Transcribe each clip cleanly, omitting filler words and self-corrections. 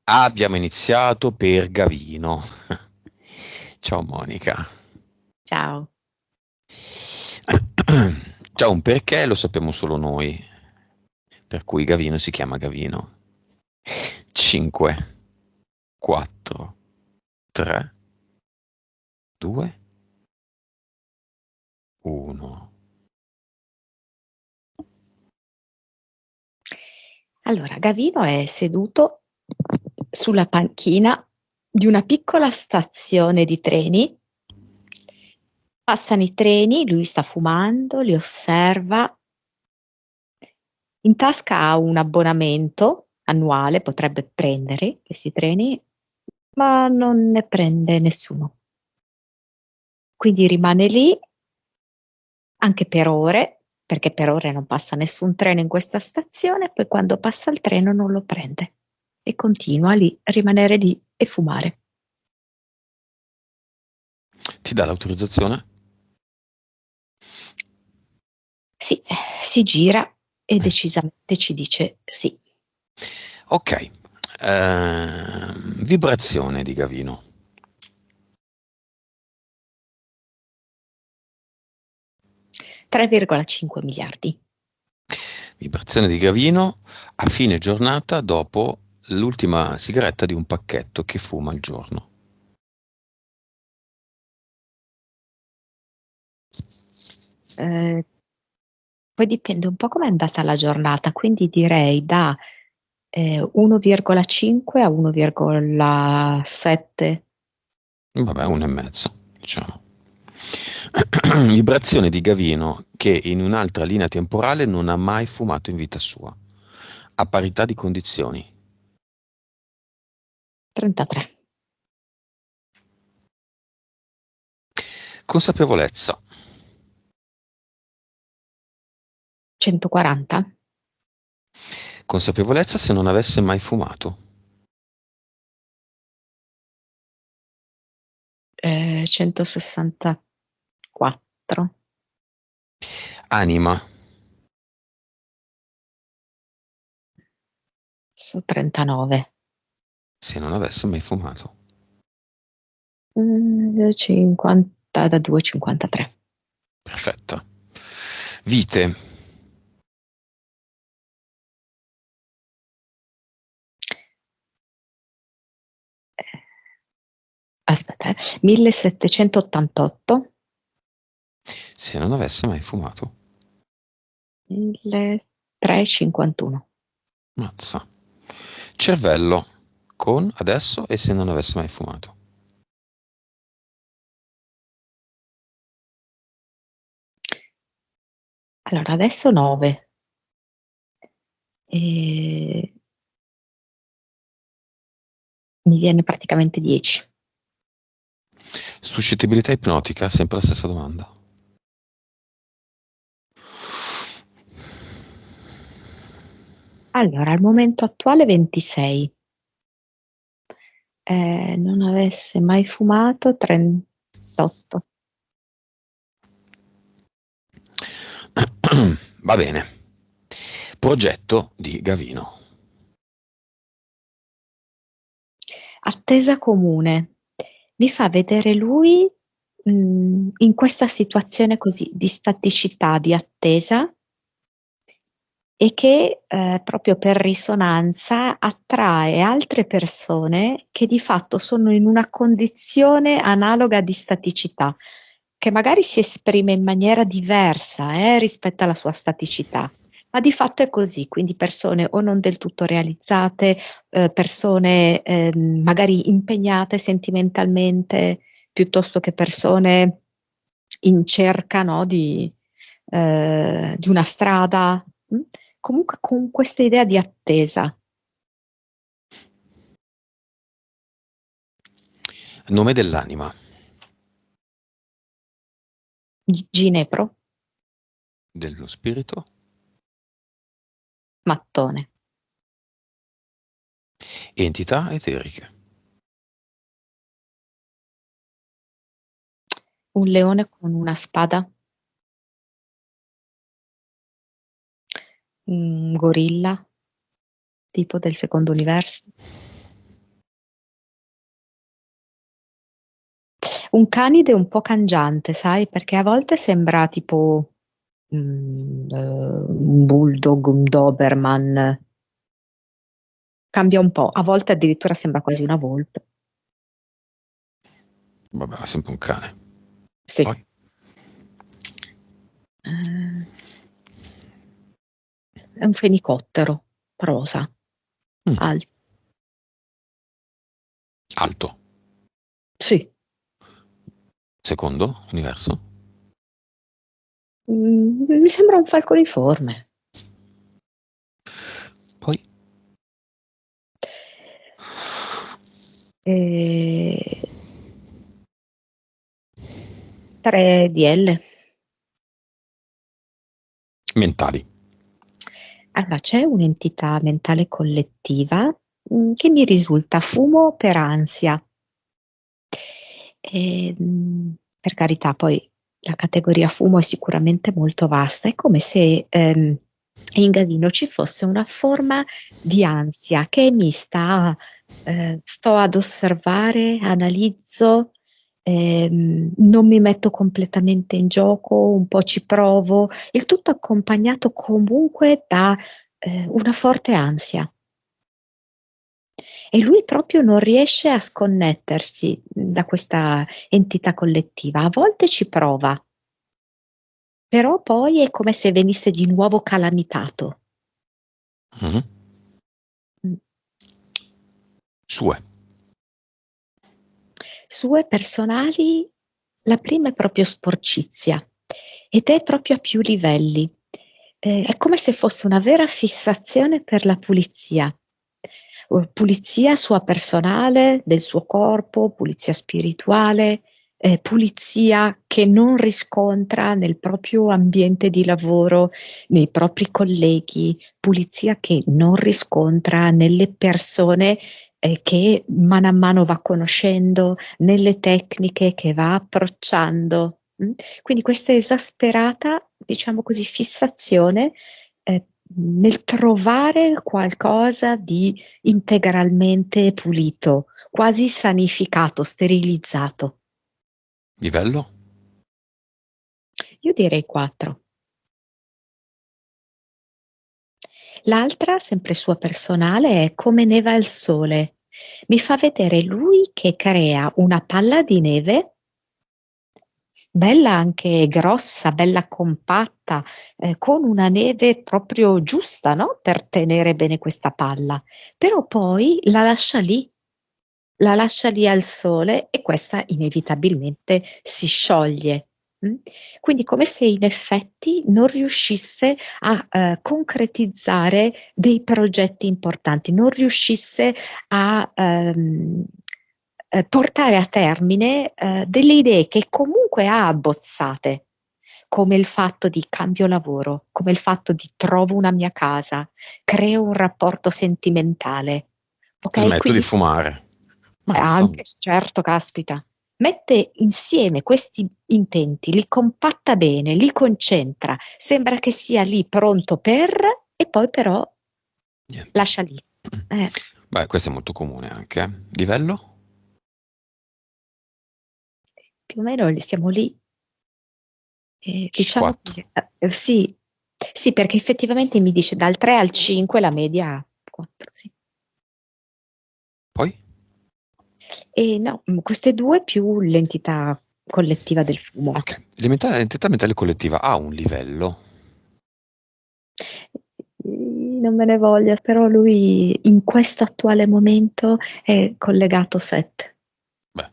Abbiamo iniziato per Gavino. Ciao Monica. Ciao. C'è un perché, lo sappiamo solo noi, per cui Gavino si chiama Gavino. 5, 4, 3, 2, 1. Allora, Gavino è seduto sulla panchina di una piccola stazione di treni. Passano i treni, lui sta fumando, li osserva. In tasca ha un abbonamento annuale, potrebbe prendere questi treni, ma non ne prende nessuno. Quindi rimane lì anche per ore, perché per ore non passa nessun treno in questa stazione, poi quando passa il treno non lo prende e continua lì, a rimanere lì e fumare. Ti dà l'autorizzazione? Sì, si gira e decisamente ci dice sì. Ok. Vibrazione di Gavino. 3,5 miliardi. Vibrazione di Gavino a fine giornata dopo l'ultima sigaretta di un pacchetto che fuma al giorno. Eh, Poi dipende un po' come è andata la giornata, quindi direi da 1,5 a 1,7. Vabbè, 1,5, diciamo. Vibrazione di Gavino che in un'altra linea temporale non ha mai fumato in vita sua, a parità di condizioni. 33. Consapevolezza. 140. Consapevolezza se non avesse mai fumato. 164. Anima. Su 39. Se non avesse mai fumato. 50 da 2,53. Perfetta. Vite. Aspetta, 1788. Se non avesse mai fumato. 1351. Mazza. Cervello. Con adesso e se non avesse mai fumato. Allora, adesso 9. E mi viene praticamente 10. Suscettibilità ipnotica, sempre la stessa domanda. Allora, al momento attuale 26. Non avesse mai fumato 38. Va bene. Progetto di Gavino. Attesa comune. Mi fa vedere lui in questa situazione così di staticità, di attesa, e che proprio per risonanza attrae altre persone che di fatto sono in una condizione analoga di staticità, che magari si esprime in maniera diversa rispetto alla sua staticità, ma di fatto è così, quindi persone o non del tutto realizzate, persone magari impegnate sentimentalmente, piuttosto che persone in cerca, no, di una strada. Comunque con questa idea di attesa. Nome dell'anima. Ginepro, Dello spirito. mattone, Entità eteriche. un leone con una spada, un gorilla, tipo del secondo universo. Un canide un po' cangiante, sai, perché a volte sembra tipo un bulldog, un Doberman. Cambia un po', a volte addirittura sembra quasi una volpe. Vabbè, è sempre un cane. Sì. Poi? È un fenicottero, rosa, alto. Alto. Sì. Secondo universo? Mi sembra un falconiforme. Poi? 3 DL. Mentali. Allora, c'è un'entità mentale collettiva che mi risulta fumo per ansia. Per carità, poi la categoria fumo è sicuramente molto vasta, è come se in Gavino ci fosse una forma di ansia che è mista a sto ad osservare, analizzo, non mi metto completamente in gioco, un po' ci provo, il tutto accompagnato comunque da una forte ansia. E lui proprio non riesce a sconnettersi da questa entità collettiva. A volte ci prova, però poi è come se venisse di nuovo calamitato. Mm. Mm. Sue. Sue personali, la prima è proprio sporcizia ed è proprio a più livelli. È come se fosse una vera fissazione per la pulizia. Pulizia sua personale, del suo corpo, pulizia spirituale, pulizia che non riscontra nel proprio ambiente di lavoro, nei propri colleghi, pulizia che non riscontra nelle persone che mano a mano va conoscendo, nelle tecniche che va approcciando. Quindi questa esasperata, diciamo così, fissazione nel trovare qualcosa di integralmente pulito, quasi sanificato, sterilizzato. Livello? Io direi 4. L'altra, sempre sua personale, è Come neva il sole. Mi fa vedere lui che crea una palla di neve bella anche grossa, bella compatta, con una neve proprio giusta, no? Per tenere bene questa palla. Però poi la lascia lì al sole e questa inevitabilmente si scioglie. mm? Quindi come se in effetti non riuscisse a concretizzare dei progetti importanti, non riuscisse a portare a termine delle idee che comunque ha abbozzate, come il fatto di cambio lavoro, come il fatto di trovo una mia casa, creo un rapporto sentimentale. Ok, Smetto di quindi fumare. Basta. anche, certo, caspita, mette insieme questi intenti, li compatta bene, li concentra, sembra che sia lì pronto per, e poi però Niente. lascia lì. Beh, questo è molto comune anche. Livello? Più o meno siamo lì. Diciamo 4. che sì, sì, perché effettivamente mi dice dal 3 al 5 la media 4, sì. Poi? E no, queste due più l'entità collettiva del fumo. Ok. L'entità mentale collettiva ha un livello. Non me ne voglia, però lui in questo attuale momento è collegato 7. Beh.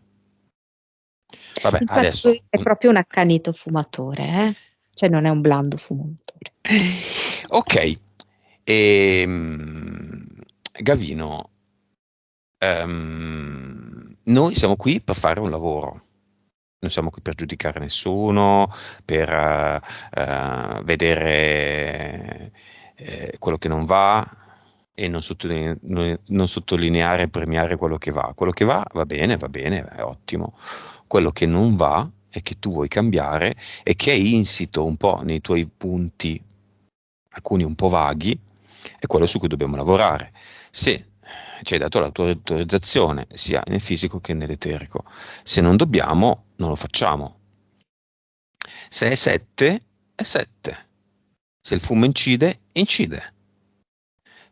Vabbè, Infatti adesso. lui è proprio un accanito fumatore, cioè non è un blando fumatore. Ok. Gavino, noi siamo qui per fare un lavoro. Non siamo qui per giudicare nessuno, per vedere quello che non va e non sottolineare e premiare quello che va. Quello che va bene, è ottimo. Quello che non va e che tu vuoi cambiare e che è insito un po' nei tuoi punti, alcuni un po' vaghi, è quello su cui dobbiamo lavorare. Se ci hai dato la tua autorizzazione, sia nel fisico che nell'eterico, se non dobbiamo, non lo facciamo. Se è 7, è 7. Se il fumo incide, incide.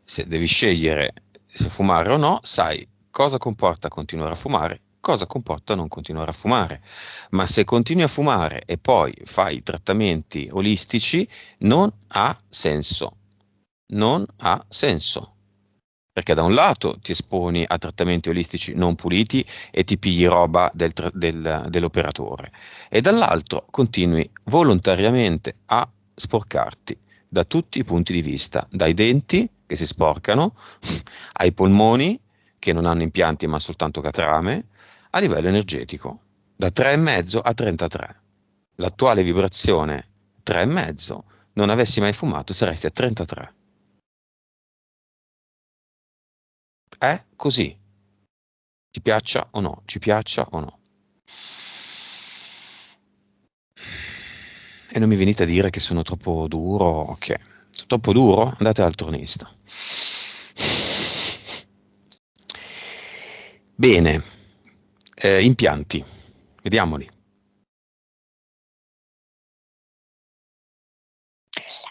Se devi scegliere se fumare o no, sai cosa comporta continuare a fumare, cosa comporta non continuare a fumare. Ma se continui a fumare e poi fai trattamenti olistici, non ha senso. Non ha senso. Perché da un lato ti esponi a trattamenti olistici non puliti e ti pigli roba dell'operatore, e dall'altro continui volontariamente a sporcarti da tutti i punti di vista, dai denti che si sporcano, ai polmoni che non hanno impianti ma soltanto catrame, a livello energetico, da 3,5 a 33. L'attuale vibrazione 3,5, non avessi mai fumato saresti a 33. È così, ci piaccia o no, ci piaccia o no. E non mi venite a dire che sono troppo duro, ok. Sono troppo duro? Andate dal tronista. Bene, impianti, vediamoli.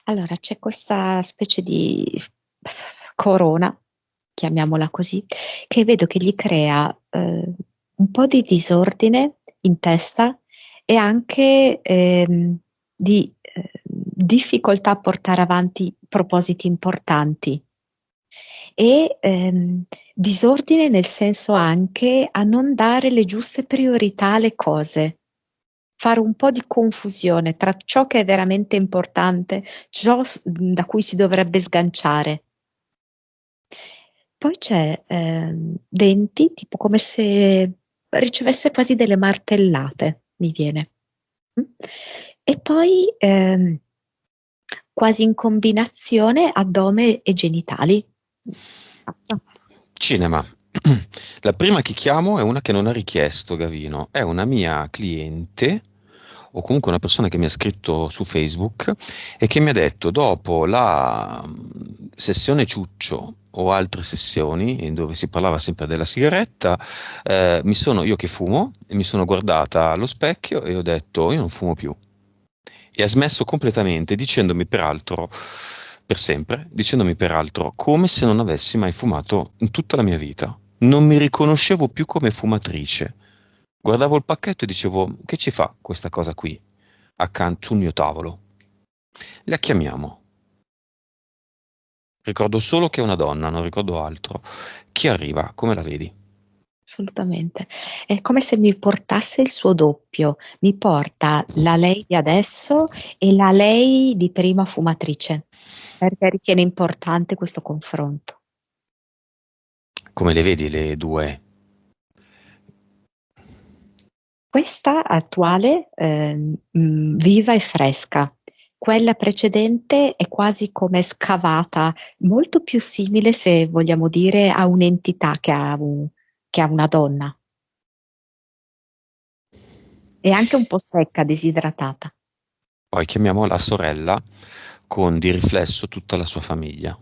Allora, c'è questa specie di corona, chiamiamola così, che vedo che gli crea un po' di disordine in testa e anche di difficoltà a portare avanti propositi importanti. E disordine nel senso anche a non dare le giuste priorità alle cose, fare un po' di confusione tra ciò che è veramente importante, ciò da cui si dovrebbe sganciare. Poi c'è denti, tipo come se ricevesse quasi delle martellate, mi viene. Mm? E poi quasi in combinazione addome e genitali. Basta. Cinema. La prima che chiamo è una che non ha richiesto, Gavino, è una mia cliente o comunque una persona che mi ha scritto su Facebook e che mi ha detto dopo la sessione ciuccio o altre sessioni in dove si parlava sempre della sigaretta, io che fumo, mi sono guardata allo specchio e ho detto io non fumo più. E ha smesso completamente, dicendomi peraltro, per sempre, dicendomi peraltro, come se non avessi mai fumato in tutta la mia vita. Non mi riconoscevo più come fumatrice. Guardavo il pacchetto e dicevo, che ci fa questa cosa qui, accanto sul mio tavolo? La chiamiamo. Ricordo solo che è una donna, non ricordo altro. Chi arriva? Come la vedi? Assolutamente. È come se mi portasse il suo doppio, mi porta la lei di adesso e la lei di prima fumatrice, perché ritiene importante questo confronto. Come le vedi le due? Questa attuale, viva e fresca. Quella precedente è quasi come scavata, molto più simile, se vogliamo dire, a un'entità che a una donna. E anche un po' secca, disidratata. Poi chiamiamo la sorella con di riflesso tutta la sua famiglia.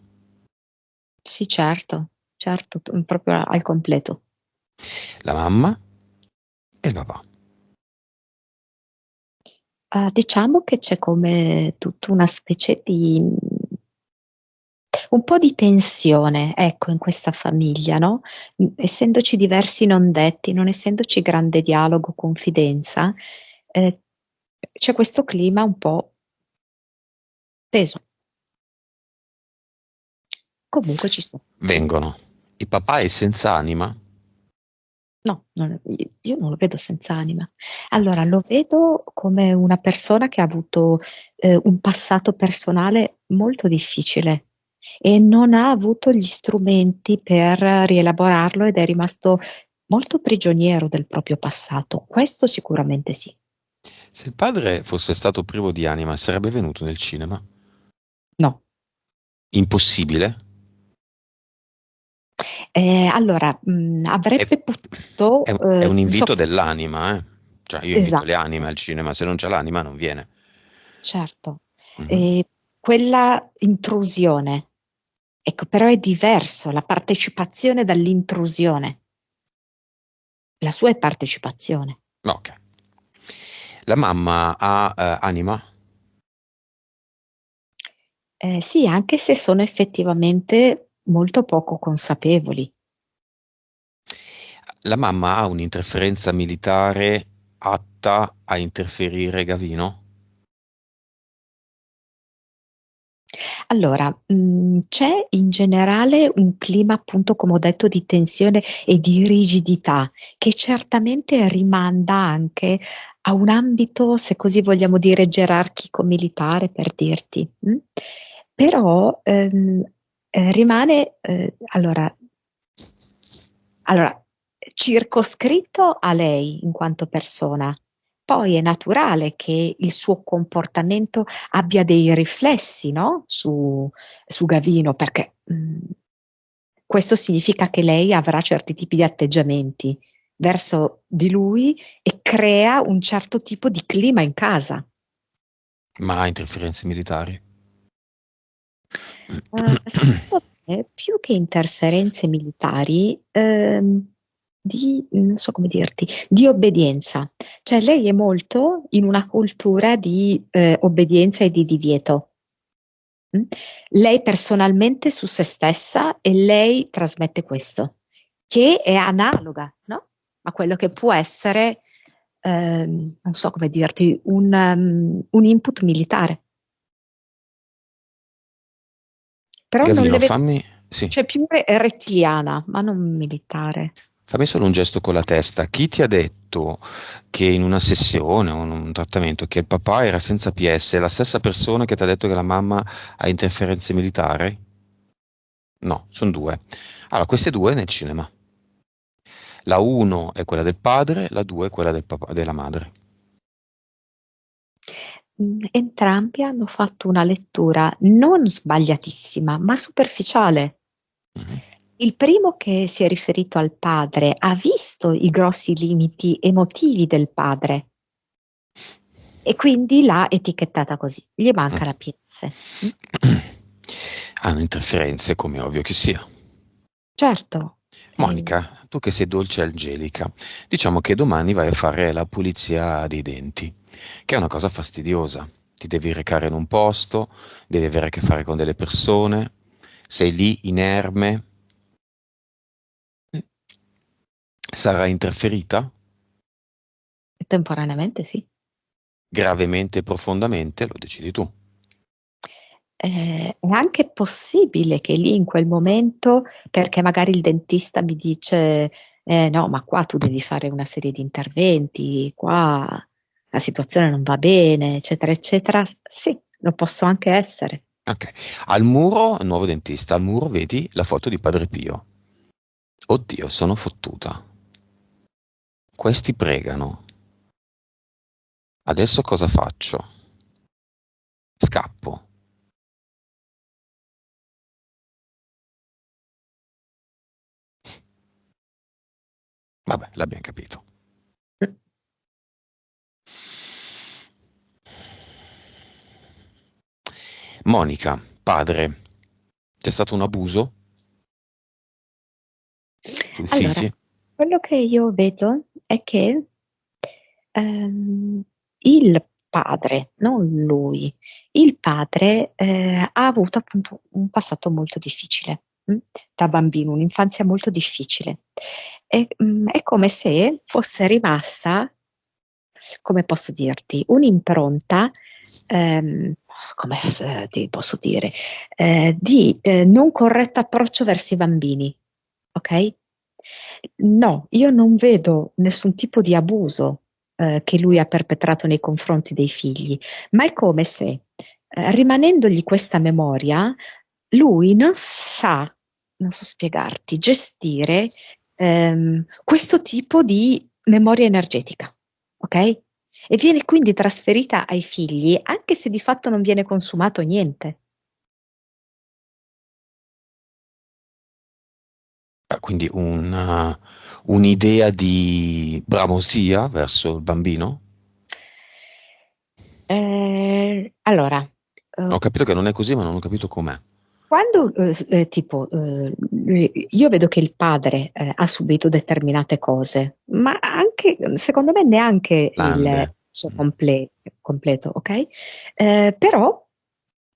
Sì, certo, proprio al completo. La mamma e il papà. Diciamo che c'è come tutta una specie di un po' di tensione, ecco, in questa famiglia, no? Essendoci diversi non detti, non essendoci grande dialogo, confidenza, eh, c'è questo clima un po' teso. Comunque ci sono. Vengono. Il papà è senza anima? No, io non lo vedo senza anima. Allora, lo vedo come una persona che ha avuto un passato personale molto difficile e non ha avuto gli strumenti per rielaborarlo ed è rimasto molto prigioniero del proprio passato. Questo sicuramente sì. Se il padre fosse stato privo di anima, sarebbe venuto nel cinema? No. Impossibile? Allora, È, avrebbe potuto, è un invito insomma, dell'anima, eh? Cioè, io invito le esatto, anime al cinema, se non c'è l'anima non viene. certo. Mhm. E quella intrusione. Ecco, però è diverso la partecipazione dall'intrusione. La sua è partecipazione. Ok. La mamma ha anima? Sì, anche se sono effettivamente molto poco consapevoli. La mamma ha un'interferenza militare atta a interferire Gavino? Allora, c'è in generale un clima, appunto, come ho detto, di tensione e di rigidità, che certamente rimanda anche a un ambito, se così vogliamo dire, gerarchico militare, per dirti. Però rimane, allora, circoscritto a lei in quanto persona. Poi è naturale che il suo comportamento abbia dei riflessi, no? Su Gavino, perché questo significa che lei avrà certi tipi di atteggiamenti verso di lui e crea un certo tipo di clima in casa. Ma ha interferenze militari? Secondo me, più che interferenze militari, non so come dirti, di obbedienza. Cioè lei è molto in una cultura di obbedienza e di divieto. Mm? Lei personalmente su se stessa e lei trasmette questo, che è analoga, no? A quello che può essere, non so come dirti, un input militare. Però non le Gavino, vedo, fammi, sì, cioè più rettiliana, ma non militare. fammi solo un gesto con la testa. Chi ti ha detto che in una sessione o in un trattamento che il papà era senza PS è la stessa persona che ti ha detto che la mamma ha interferenze militari? No, sono due. Allora, queste due nel cinema. La 1 è quella del padre, la 2 è quella del della madre. Entrambi hanno fatto una lettura non sbagliatissima, ma superficiale. Mhm. Il primo, che si è riferito al padre, ha visto i grossi limiti emotivi del padre e quindi l'ha etichettata così. Gli manca la PS. Hanno interferenze, come è ovvio che sia. Certo, Monica, tu che sei dolce e angelica, diciamo che domani vai a fare la pulizia dei denti, che è una cosa fastidiosa. Ti devi recare in un posto, devi avere a che fare con delle persone, sei lì inerme, sarà interferita temporaneamente sì. gravemente e profondamente, lo decidi tu. È anche possibile che lì in quel momento, perché magari il dentista mi dice, no, ma qua tu devi fare una serie di interventi, qua la situazione non va bene, eccetera, eccetera. Sì, lo posso anche essere. Ok, al muro, nuovo dentista, al muro vedi la foto di Padre Pio. Oddio, sono fottuta. Questi pregano. Adesso cosa faccio? Scappo. Vabbè, l'abbiamo capito. Monica, padre, c'è stato un abuso sui Allora, figli? quello che io vedo è che ehm, il padre, non lui, il padre ha avuto appunto un passato molto difficile, da bambino, un'infanzia molto difficile. È come se fosse rimasta, come posso dirti, un'impronta, ehm, come ti posso dire, di non corretto approccio verso i bambini, ok? No, io non vedo nessun tipo di abuso che lui ha perpetrato nei confronti dei figli, ma è come se, rimanendogli questa memoria, lui non sa, non so spiegarti, gestire questo tipo di memoria energetica, ok? E viene quindi trasferita ai figli, anche se di fatto non viene consumato niente. Quindi un'idea di bramosia verso il bambino? Allora, Ho capito che non è così, ma non ho capito com'è. quando, tipo, io vedo che il padre, ha subito determinate cose, ma anche, secondo me, neanche il, Lande. completo, ok? Però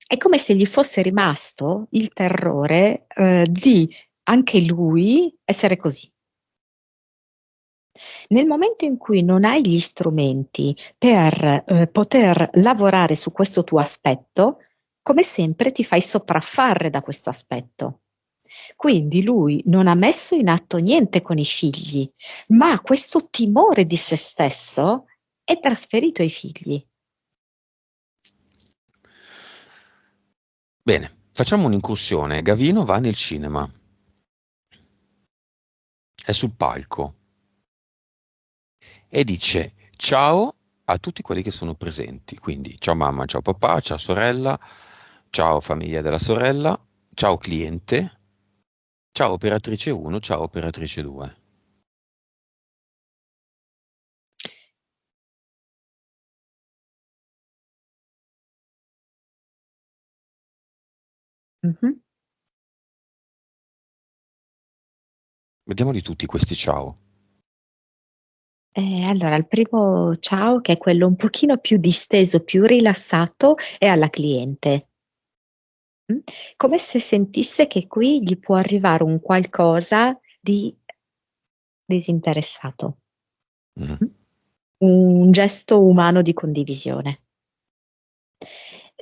è come se gli fosse rimasto il terrore di anche lui essere così. Nel momento in cui non hai gli strumenti per poter lavorare su questo tuo aspetto, come sempre ti fai sopraffare da questo aspetto. Quindi lui non ha messo in atto niente con i figli, ma questo timore di se stesso è trasferito ai figli. Bene, facciamo un'incursione. Gavino va nel cinema, è sul palco e dice ciao a tutti quelli che sono presenti. Quindi ciao mamma, ciao papà, ciao sorella, ciao famiglia della sorella, ciao cliente, ciao operatrice 1, ciao operatrice 2. Mhm. Vediamoli tutti questi ciao. Allora, il primo ciao, che è quello un pochino più disteso, più rilassato, è alla cliente. Come se sentisse che qui gli può arrivare un qualcosa di disinteressato. Mm. Un gesto umano di condivisione.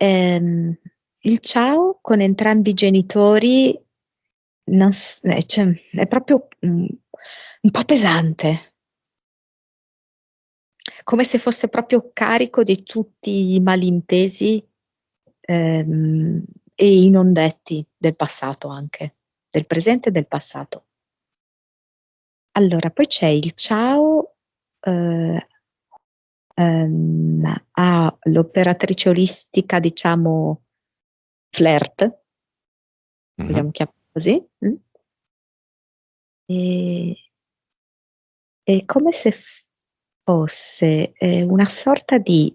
Il ciao con entrambi i genitori cioè, è proprio un po' pesante, come se fosse proprio carico di tutti i malintesi ehm, e i non detti del passato anche, del presente e del passato. Allora, poi c'è il ciao eh, all'operatrice olistica, diciamo, flirt, Mhm. vogliamo chiamarlo così. E, è come se fosse una sorta di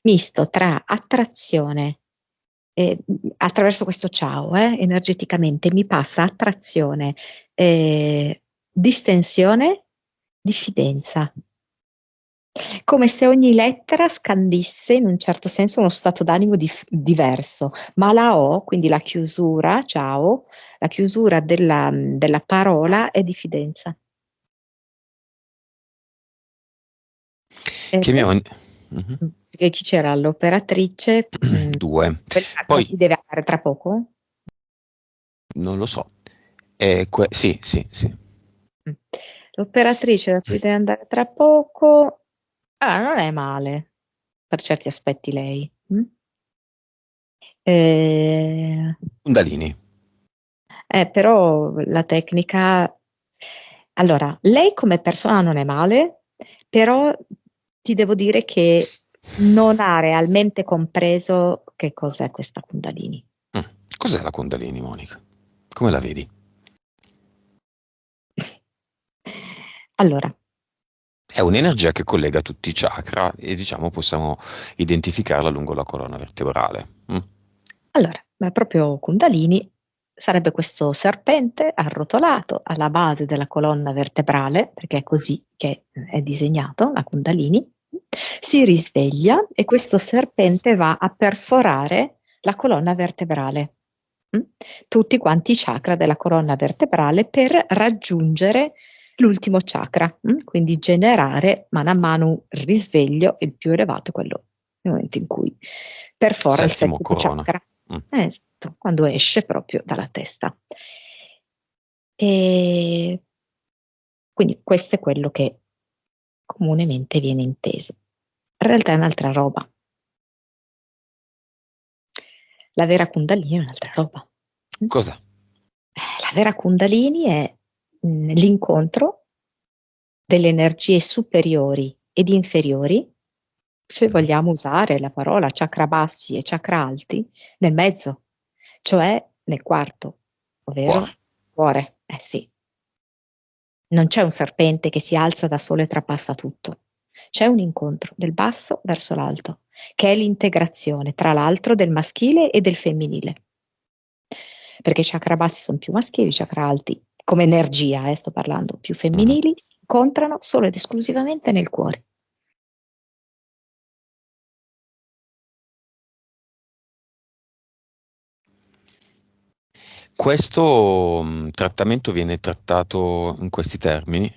misto tra attrazione, attraverso questo ciao, energeticamente mi passa attrazione, distensione, diffidenza. Come se ogni lettera scandisse in un certo senso uno stato d'animo diverso, ma la O, quindi la chiusura, ciao, la chiusura della parola è diffidenza. E poi Chiamiamo... Mhm. che chi c'era? L'operatrice, Due. quella da Poi, cui deve andare tra poco? non lo so. Sì, sì, sì. Mm. L'operatrice da cui deve andare tra poco, non è male per certi aspetti lei. Eh, Kundalini. Però la tecnica, allora, lei come persona non è male, però ti devo dire che non ha realmente compreso che cos'è questa Kundalini. Cos'è la Kundalini, Monica? Come la vedi? Allora, È un'energia che collega tutti i chakra e diciamo possiamo identificarla lungo la colonna vertebrale. ma proprio Kundalini sarebbe questo serpente arrotolato alla base della colonna vertebrale, perché è così che è disegnato, la Kundalini, si risveglia e questo serpente va a perforare la colonna vertebrale, mm? Tutti quanti i chakra della colonna vertebrale per raggiungere l'ultimo chakra, quindi generare mano a mano un risveglio, il più elevato è quello nel momento in cui perfora il Settimo settimo corona. chakra. Esatto, quando esce proprio dalla testa. E quindi questo è quello che comunemente viene inteso. In realtà è un'altra roba. La vera Kundalini è un'altra roba. Cos'è? La vera Kundalini è l'incontro delle energie superiori ed inferiori, se Mm. vogliamo usare la parola chakra bassi e chakra alti, nel mezzo, cioè nel quarto, Cuore. ovvero cuore. Eh sì, non c'è un serpente che si alza da solo e trapassa tutto. C'è un incontro del basso verso l'alto, che è l'integrazione tra l'altro del maschile e del femminile. Perché i chakra bassi sono più maschili, i chakra alti, come energia, sto parlando, più Mhm. femminili, si incontrano solo ed esclusivamente nel cuore. Questo trattamento viene trattato in questi termini?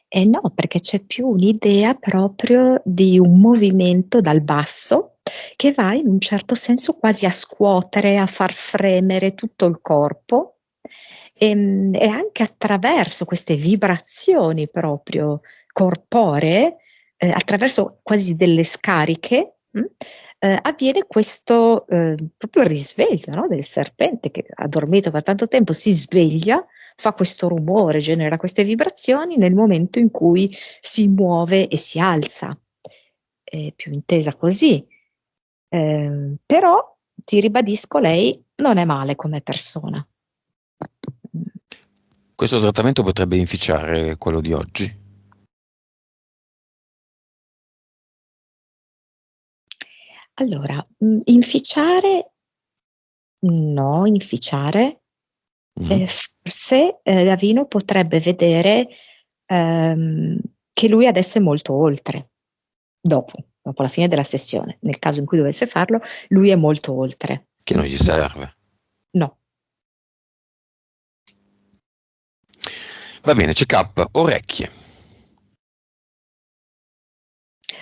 No, perché c'è più un'idea proprio di un movimento dal basso che va in un certo senso quasi a scuotere, a far fremere tutto il corpo, e anche attraverso queste vibrazioni proprio corporee, attraverso quasi delle scariche, avviene questo proprio risveglio, no, del serpente che ha dormito per tanto tempo, si sveglia, fa questo rumore, genera queste vibrazioni nel momento in cui si muove e si alza. È più intesa così. Però ti ribadisco, lei non è male come persona. Questo trattamento potrebbe inficiare quello di oggi? Allora, inficiare no, inficiare. Mhm. Forse Davino potrebbe vedere che lui adesso è molto oltre, dopo la fine della sessione, nel caso in cui dovesse farlo, lui è molto oltre. Che non gli serve. No. Va bene, check-up, orecchie.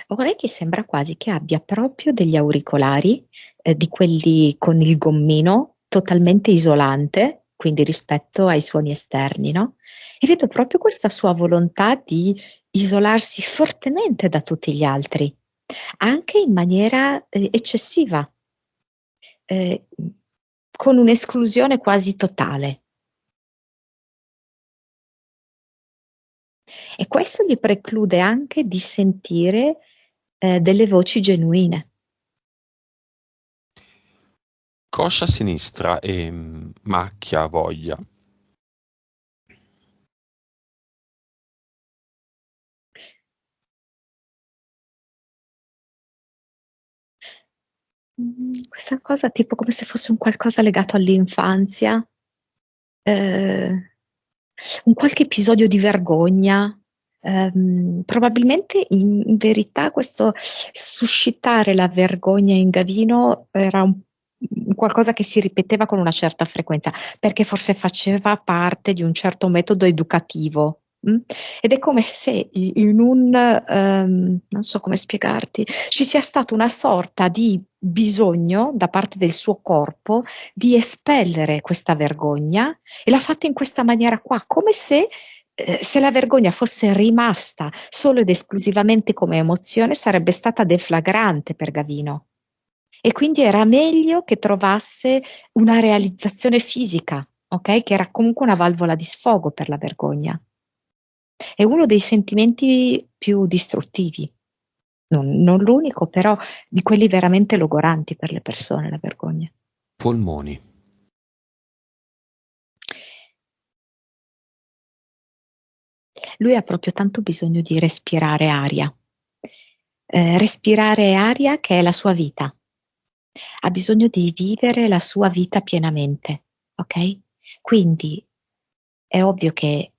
Orecchi sembra quasi che abbia proprio degli auricolari, di quelli con il gommino totalmente isolante, quindi rispetto ai suoni esterni, no? E vedo proprio questa sua volontà di isolarsi fortemente da tutti gli altri, anche in maniera eccessiva, eh, con un'esclusione quasi totale. E questo gli preclude anche di sentire delle voci genuine. Coscia sinistra e macchia voglia. Questa cosa tipo come se fosse un qualcosa legato all'infanzia, un qualche episodio di vergogna. Probabilmente in verità questo suscitare la vergogna in Gavino era un qualcosa che si ripeteva con una certa frequenza, perché forse faceva parte di un certo metodo educativo. Ed è come se in un, non so come spiegarti, ci sia stata una sorta di bisogno da parte del suo corpo di espellere questa vergogna e l'ha fatta in questa maniera qua, come se la vergogna fosse rimasta solo ed esclusivamente come emozione, sarebbe stata deflagrante per Gavino. E quindi era meglio che trovasse una realizzazione fisica, ok? Che era comunque una valvola di sfogo per la vergogna. È uno dei sentimenti più distruttivi, non l'unico, però di quelli veramente logoranti per le persone, la vergogna. Polmoni. Lui ha proprio tanto bisogno di respirare aria. Respirare aria che è la sua vita. Ha bisogno di vivere la sua vita pienamente, ok? Quindi è ovvio che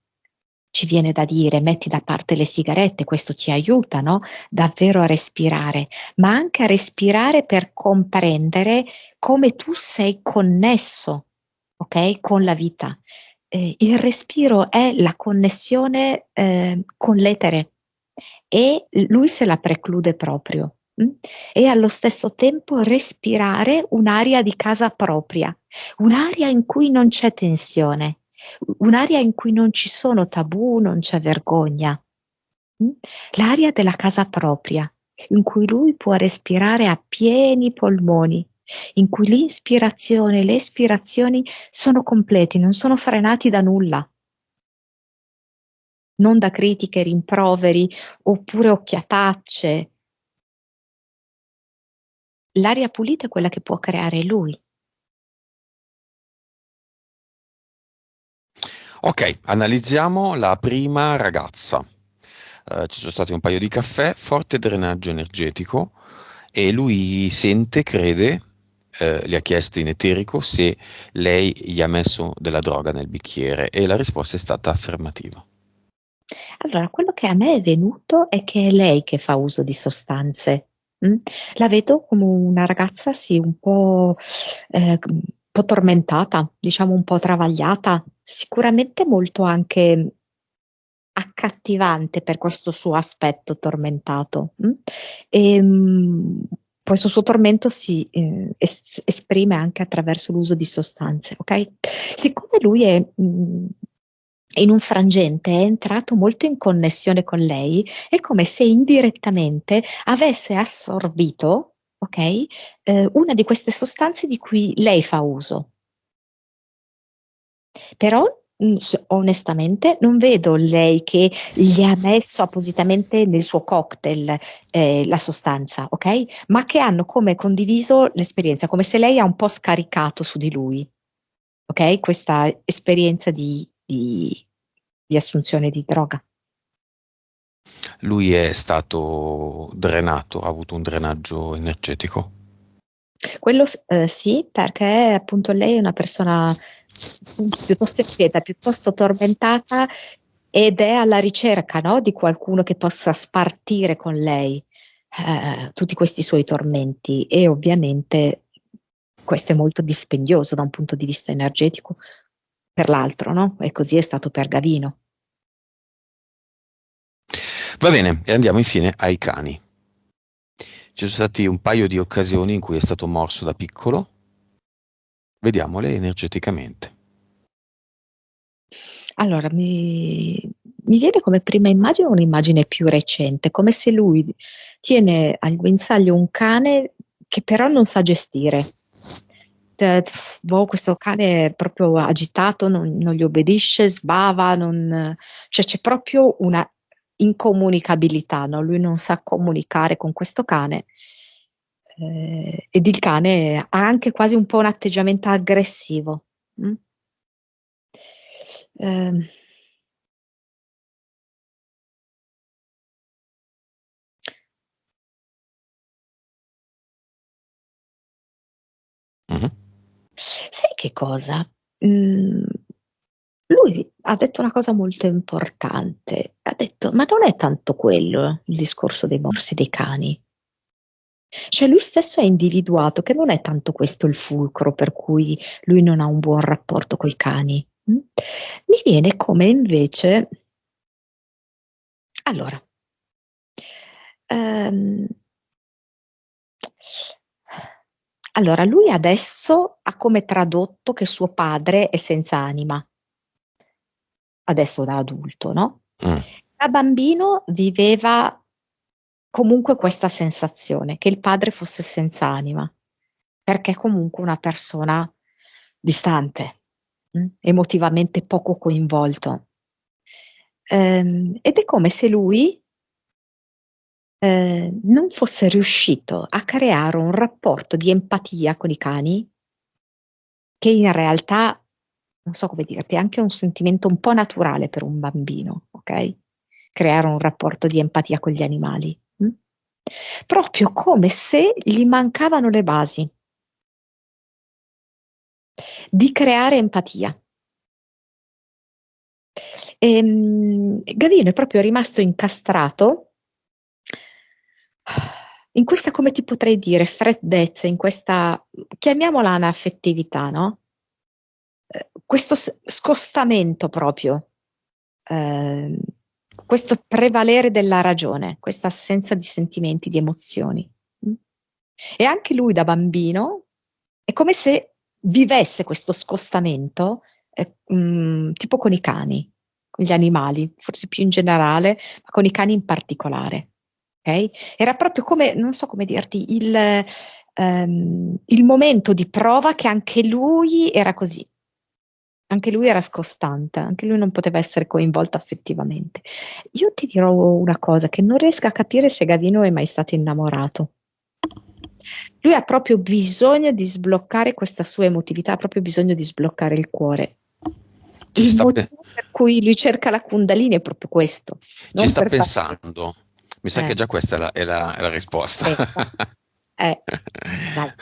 ci viene da dire metti da parte le sigarette, questo ti aiuta, no? Davvero a respirare, ma anche a respirare per comprendere come tu sei connesso, ok? Con la vita. Il respiro è la connessione con l'etere e lui se la preclude proprio. E allo stesso tempo respirare un'aria di casa propria, un'aria in cui non c'è tensione, un'aria in cui non ci sono tabù, non c'è vergogna. Mm? L'aria della casa propria, in cui lui può respirare a pieni polmoni, in cui l'inspirazione e le espirazioni sono completi, non sono frenati da nulla, non da critiche, rimproveri oppure occhiatacce. L'aria pulita è quella che può creare lui. Ok, analizziamo la prima ragazza. Ci sono stati un paio di caffè, forte drenaggio energetico e lui sente, crede, gli ha chiesto in eterico se lei gli ha messo della droga nel bicchiere e la risposta è stata affermativa. Allora, quello che a me è venuto è che è lei che fa uso di sostanze. mm? La vedo come una ragazza, sì, un po' po' tormentata, diciamo un po' travagliata, sicuramente molto anche accattivante per questo suo aspetto tormentato. Questo suo tormento si esprime anche attraverso l'uso di sostanze, ok? Siccome lui è in un frangente, è entrato molto in connessione con lei, è come se indirettamente avesse assorbito, ok, una di queste sostanze di cui lei fa uso. Però onestamente non vedo lei che gli ha messo appositamente nel suo cocktail la sostanza, ok? Ma che hanno come condiviso l'esperienza, come se lei ha un po' scaricato su di lui, ok? Questa esperienza di assunzione di droga. Lui è stato drenato, ha avuto un drenaggio energetico. Quello sì, perché appunto lei è una persona piuttosto inquieta, piuttosto tormentata ed è alla ricerca, no, di qualcuno che possa spartire con lei tutti questi suoi tormenti e ovviamente questo è molto dispendioso da un punto di vista energetico per l'altro, no? E così è stato per Gavino. Va bene, e andiamo infine ai cani. Ci sono stati un paio di occasioni in cui è stato morso da piccolo. Vediamole energeticamente. Allora, mi viene come prima immagine un'immagine più recente, come se lui tiene al guinzaglio un cane che però non sa gestire. Questo cane è proprio agitato, non gli obbedisce, sbava, cioè c'è proprio una incomunicabilità, no? Lui non sa comunicare con questo cane ed il cane ha anche quasi un po' un atteggiamento aggressivo. Mm? Ehm, Mhm. Sai che cosa? Mm, Lui ha detto una cosa molto importante. Ha detto: Ma non è tanto quello il discorso dei morsi dei cani. Cioè, lui stesso ha individuato che non è tanto questo il fulcro per cui lui non ha un buon rapporto coi cani. Mi viene come invece. Allora, ehm, allora, lui adesso ha come tradotto che suo padre è senza anima, adesso da adulto, no? Mm. Da bambino viveva comunque questa sensazione che il padre fosse senza anima, perché è comunque una persona distante, emotivamente poco coinvolto. Ed è come se lui non fosse riuscito a creare un rapporto di empatia con i cani che in realtà, non so come dirti, è anche un sentimento un po' naturale per un bambino, ok? Creare un rapporto di empatia con gli animali. Proprio come se gli mancavano le basi di creare empatia. Gavino è proprio rimasto incastrato in questa, come ti potrei dire, freddezza, in questa, chiamiamola anaffettività, no? Questo scostamento proprio, eh, questo prevalere della ragione, questa assenza di sentimenti, di emozioni. Mm? E anche lui da bambino è come se vivesse questo scostamento, tipo con i cani, con gli animali, forse più in generale, ma con i cani in particolare. Ok? Era proprio come, non so come dirti, il momento di prova che anche lui era così. Anche lui era scostante, anche lui non poteva essere coinvolto affettivamente. Io ti dirò una cosa, che non riesco a capire se Gavino è mai stato innamorato. Lui ha proprio bisogno di sbloccare questa sua emotività, ha proprio bisogno di sbloccare il cuore. Ci Il sta, motivo per cui lui cerca la Kundalini è proprio questo, ci non sta per fare. pensando. Mi sa che già questa è la risposta. Ecco, vai.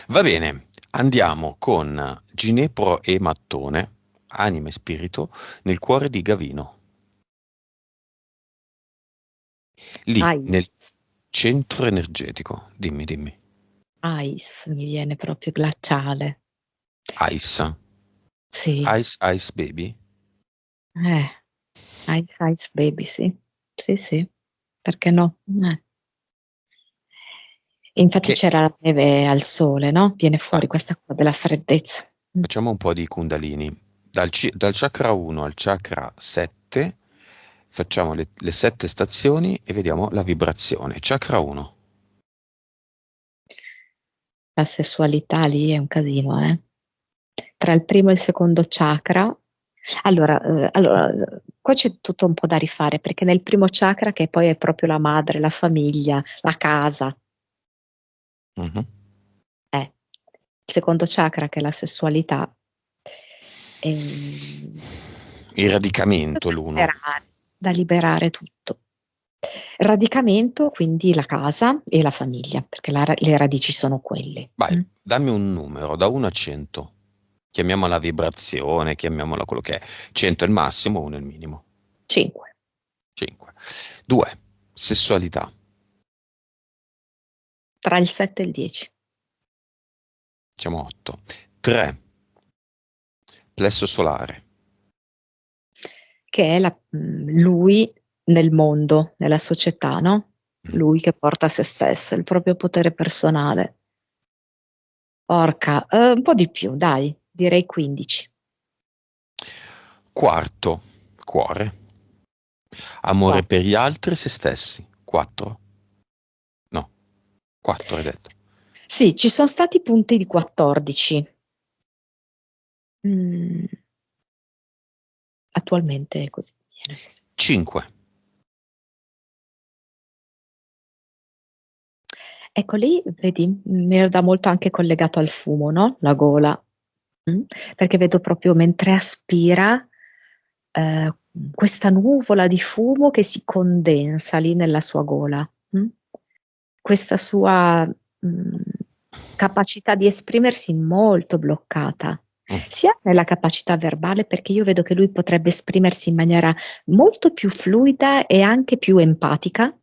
Va bene, andiamo con Ginepro e Mattone, anima e spirito, nel cuore di Gavino. Lì, Ai. nel centro energetico. Dimmi, dimmi. Ice, mi viene proprio glaciale. Ice. Sì, Ice, Ice Baby. eh, Ice Ice Baby, sì. Sì, sì, perché no? Infatti Che c'era la neve al sole, no? Viene fuori infatti, questa cosa della freddezza. facciamo un po' di Kundalini. Dal chakra 1 al chakra 7 facciamo le 7 stazioni e vediamo la vibrazione. Chakra 1. La sessualità lì è un casino, eh? Tra il primo e il secondo chakra. Allora, qua c'è tutto un po' da rifare, perché nel primo chakra, che poi è proprio la madre, la famiglia, la casa, Mhm. il secondo chakra, che è la sessualità, è Il radicamento da l'1. liberare, da liberare tutto. Radicamento, quindi la casa e la famiglia, perché le radici sono quelle. Vai, dammi un numero da 1 a 100. Chiamiamola vibrazione, chiamiamola quello che è. 100 è il massimo, 1 è il minimo. 5. 5. 2. Sessualità. Tra il 7 e il 10. Diciamo 8. 3. Plesso solare. Che è lui nel mondo, nella società, no? Mm. Lui che porta a se stesso, il proprio potere personale. Porca, un po' di più, dai, direi 15. Quarto. Cuore. Amore Qua. per gli altri e se stessi. 4. No, 4 hai detto. Sì, ci sono stati punti di 14. Mm, attualmente è così. Viene così. 5. Ecco lì, vedi, mi era da molto anche collegato al fumo, no? La gola. Mm? Perché vedo proprio mentre aspira eh, questa nuvola di fumo che si condensa lì nella sua gola. Mm? Questa sua capacità di esprimersi molto bloccata, Mm. sia nella capacità verbale, perché io vedo che lui potrebbe esprimersi in maniera molto più fluida e anche più empatica,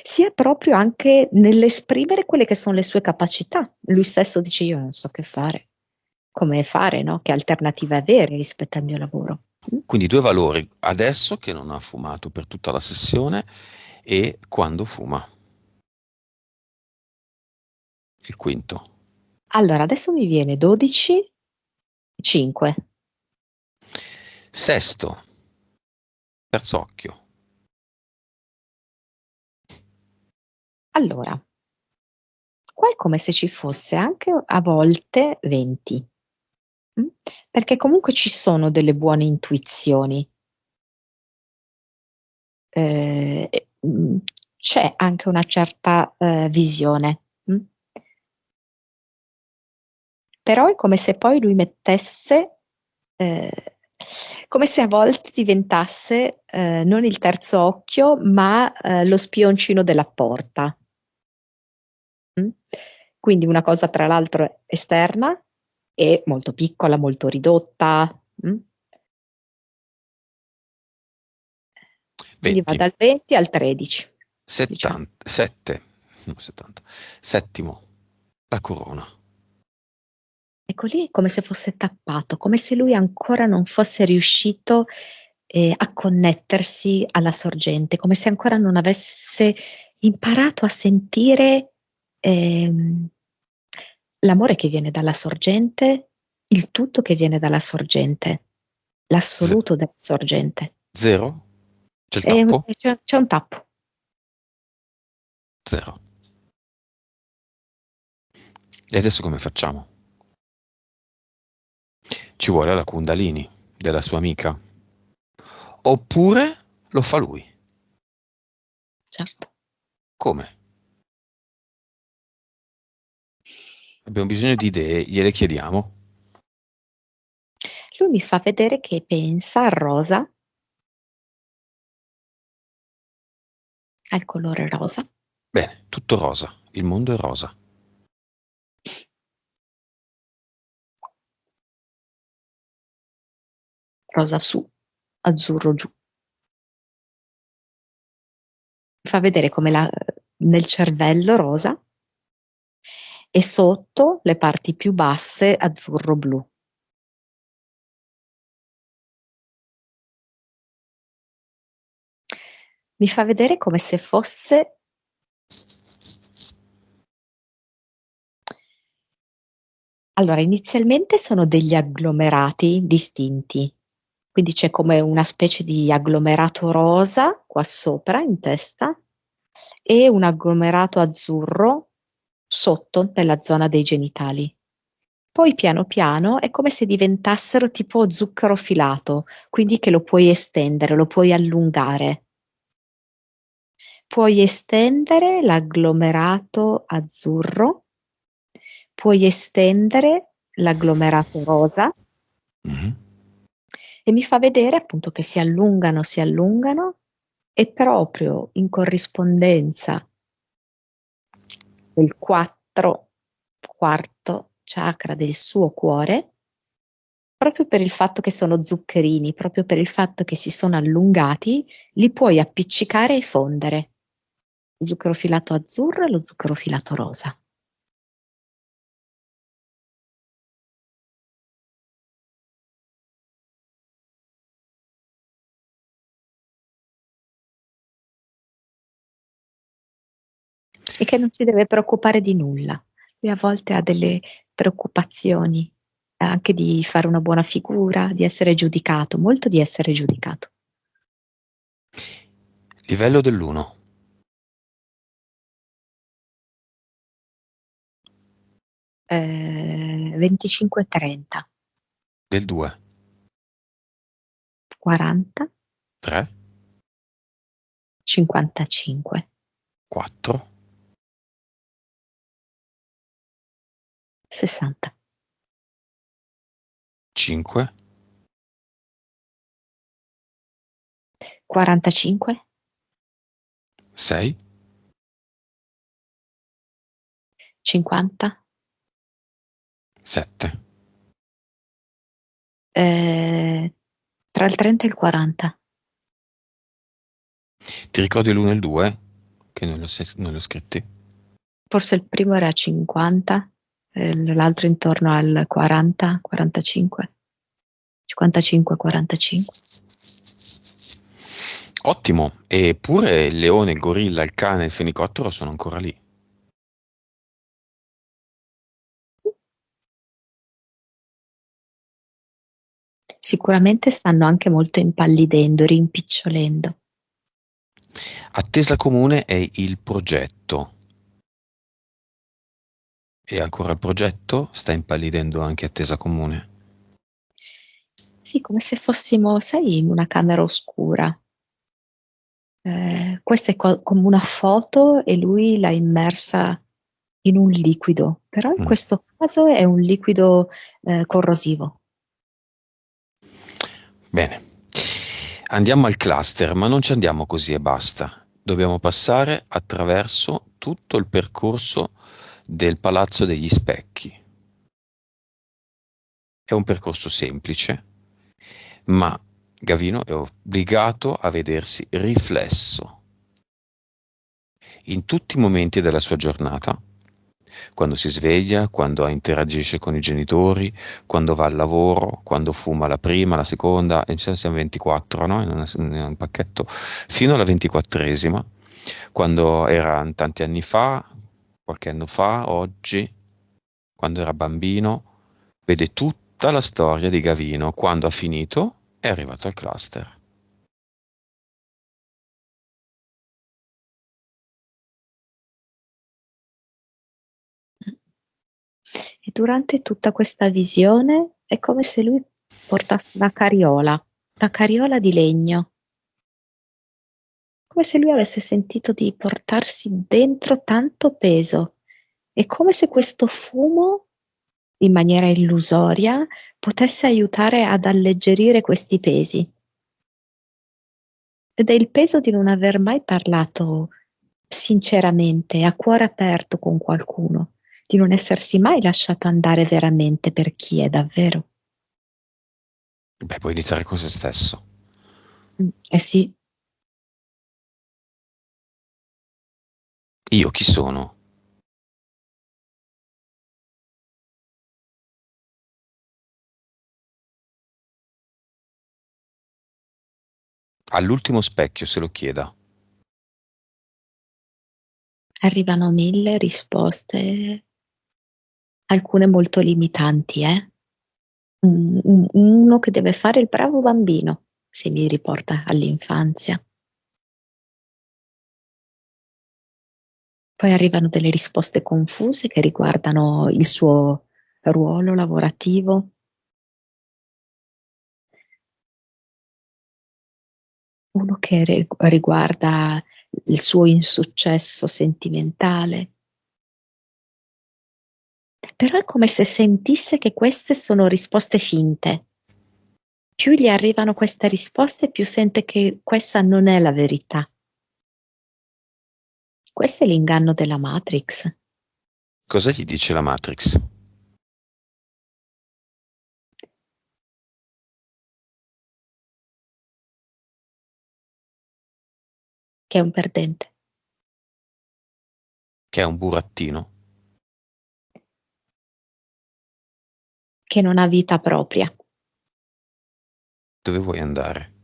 sia proprio anche nell'esprimere quelle che sono le sue capacità. Lui stesso dice: Io non so che fare, come fare, no? Che alternative avere rispetto al mio lavoro. Mm? Quindi due valori. Adesso che non ha fumato per tutta la sessione e quando fuma. Il quinto. Allora, adesso mi viene 12, 5. Sesto. Terzo occhio. Allora, qua è come se ci fosse anche a volte 20, mm? Perché comunque ci sono delle buone intuizioni. C'è anche una certa visione, però è come se poi lui mettesse, eh, come se a volte diventasse non il terzo occhio, ma lo spioncino della porta. Mm? Quindi una cosa tra l'altro esterna e molto piccola, molto ridotta. Mm? Quindi va 20. dal 20 al 13, diciamo. 70. 7. No, 70. Settimo. La corona. Ecco lì è come se fosse tappato, come se lui ancora non fosse riuscito a connettersi alla sorgente, come se ancora non avesse imparato a sentire ehm, l'amore che viene dalla sorgente, il tutto che viene dalla sorgente, Ze- l'assoluto della sorgente. 0. C'è il E tappo? c'è un tappo. 0. E adesso come facciamo? Ci vuole la Kundalini della sua amica. Oppure lo fa lui. Certo. Come? Abbiamo bisogno di idee, gliele chiediamo. Lui mi fa vedere che pensa al rosa, al colore rosa, Bene, tutto rosa. Il mondo è rosa. rosa su, azzurro giù. Mi fa vedere come nel cervello rosa e sotto le parti più basse azzurro-blu. Mi fa vedere come se fosse allora, inizialmente sono degli agglomerati distinti, quindi c'è come una specie di agglomerato rosa qua sopra in testa e un agglomerato azzurro sotto nella zona dei genitali. Poi piano piano è come se diventassero tipo zucchero filato, quindi che lo puoi estendere, lo puoi allungare. Puoi estendere l'agglomerato azzurro, puoi estendere l'agglomerato rosa Mhm. e mi fa vedere appunto che si allungano e proprio in corrispondenza del quarto chakra del suo cuore, proprio per il fatto che sono zuccherini, proprio per il fatto che si sono allungati, li puoi appiccicare e fondere. Lo zucchero filato azzurro e lo zucchero filato rosa. E che non si deve preoccupare di nulla. Lui a volte ha delle preoccupazioni, anche di fare una buona figura, di essere giudicato, molto di essere giudicato. Livello dell'1. 25-30, Del 2. 40, 3. 55, 4. 60, 5. 45, 6. 50, 7. tra il 30 e il 40. Ti ricordi l'1 e il 2? Che non li ho scritti. Forse il primo era 50, l'altro intorno al 40, 45, 55, 45. Ottimo. Eppure il leone, il gorilla, il cane e il fenicottero sono ancora lì. Sicuramente stanno anche molto impallidendo, rimpicciolendo. Attesa comune è il progetto. E ancora il progetto sta impallidendo anche attesa comune. Sì, come se fossimo, sai, in una camera oscura. Questa è come una foto e lui l'ha immersa in un liquido, però in Mm. questo caso è un liquido corrosivo. Bene. Andiamo al cluster, ma non ci andiamo così e basta. Dobbiamo passare attraverso tutto il percorso del Palazzo degli Specchi. È un percorso semplice, ma Gavino è obbligato a vedersi riflesso in tutti i momenti della sua giornata, quando si sveglia, quando interagisce con i genitori, quando va al lavoro, quando fuma la prima, la seconda, e siamo 24, no? In un pacchetto, fino alla 24esima, quando era tanti anni fa, qualche anno fa, oggi, quando era bambino, vede tutta la storia di Gavino, quando ha finito è arrivato al cluster. E durante tutta questa visione è come se lui portasse una carriola di legno, come se lui avesse sentito di portarsi dentro tanto peso. È come se questo fumo, in maniera illusoria, potesse aiutare ad alleggerire questi pesi. Ed è il peso di non aver mai parlato sinceramente, a cuore aperto con qualcuno, di non essersi mai lasciato andare veramente per chi è davvero. Beh, puoi iniziare con se stesso. Eh sì, Io chi sono? All'ultimo specchio se lo chieda. Arrivano 1000 risposte, alcune molto limitanti, eh? Uno che deve fare il bravo bambino, se mi riporta all'infanzia. Poi arrivano delle risposte confuse che riguardano il suo ruolo lavorativo. Uno che riguarda il suo insuccesso sentimentale. Però è come se sentisse che queste sono risposte finte. Più gli arrivano queste risposte, più sente che questa non è la verità. Questo è l'inganno della Matrix. Cosa gli dice la Matrix? Che è un perdente, Che è un burattino? che non ha vita propria. Dove vuoi andare?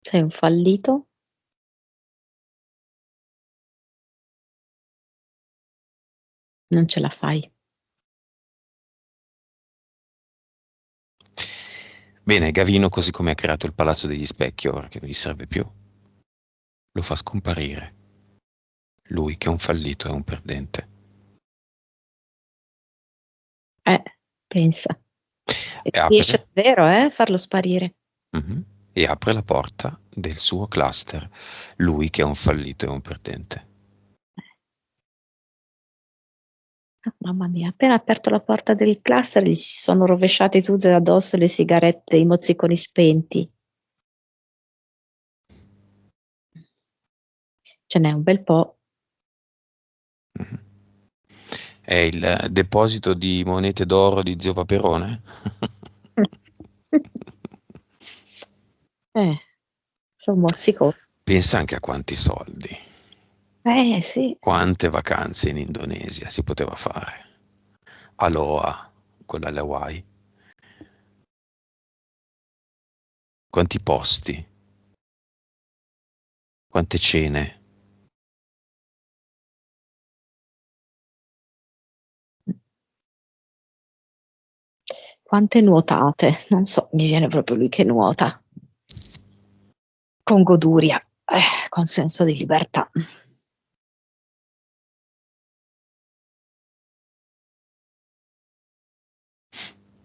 Sei un fallito, non ce la fai. Bene, Gavino, così come ha creato il Palazzo degli Specchi, ora che non gli serve più, lo fa scomparire. Lui che è un fallito è un perdente. Pensa. E E riesce apre, davvero, a farlo sparire. mhm, e apre la porta del suo cluster. Lui che è un fallito è un perdente. Ah, mamma mia, appena aperto la porta del cluster gli si sono rovesciate tutte addosso le sigarette, i mozziconi spenti. Ce n'è un bel po'. Mhm. È il deposito di monete d'oro di zio Paperone? Sono mozziconi. Pensa anche a quanti soldi, Sì. quante vacanze in Indonesia si poteva fare. Aloha, quella alle Hawaii. Quanti posti, quante cene. Quante nuotate, non so, mi viene proprio lui che nuota. Con goduria, con senso di libertà.